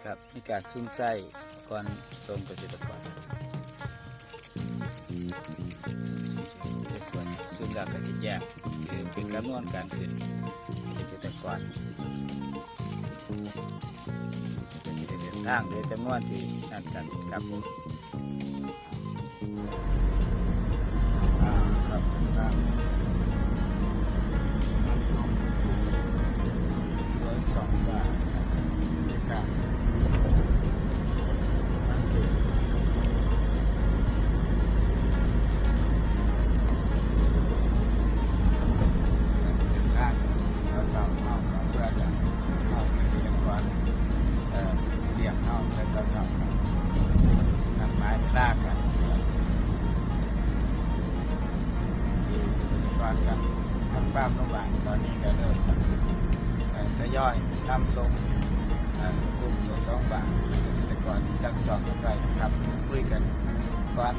ครับมีการซุ่มไส้ก่อนส่งเกษตรกรในส่วนซุ่มดาวกระจิตแยกคือเป็นจำนวนการขึ้นเกษตรกรจะเดินทางโดยจำนวนที่นั่นกันครับผมครับครับน้ำส้ม102 บาทครับกันทำฟาร์มระหว่างตอนนี้ก็เริ่มทยอยนำส่งกลุ่มตัว2 บาทเกษตรกรที่สั่งจองกันไปครับคุยกันก่อน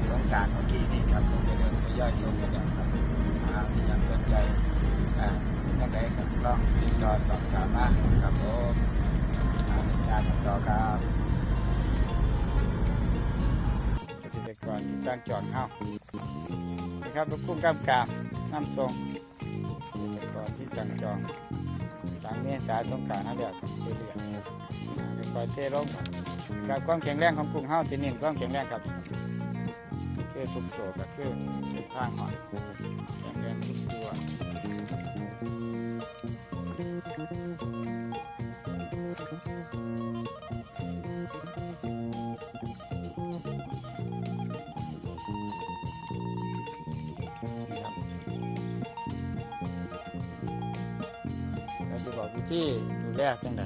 สงกรานต์เมื่อกี้นี่ครับผมจะเริ่มทยอยส่งกันแล้วครับยังสนใจท่านใดก็ลองติดต่อสอบถามมาครับผมงานต่อครับเกษตรกรที่สั่งจองเข้าครับลูกกุ้งกำกาบน้ำทรงเกษตรกรที่สั่งจองหลังเมษาสงกรานต์นั่นแหละครับช่วยเหลือคอยเทลงกับความแข็งแรงของกุ้งเฮาจะเน้นความแข็งแรงครับคือทุกตัวก็คือทุกทางหอยแข็งแรงทุกตัวจะบอกวิธีดูแลจังได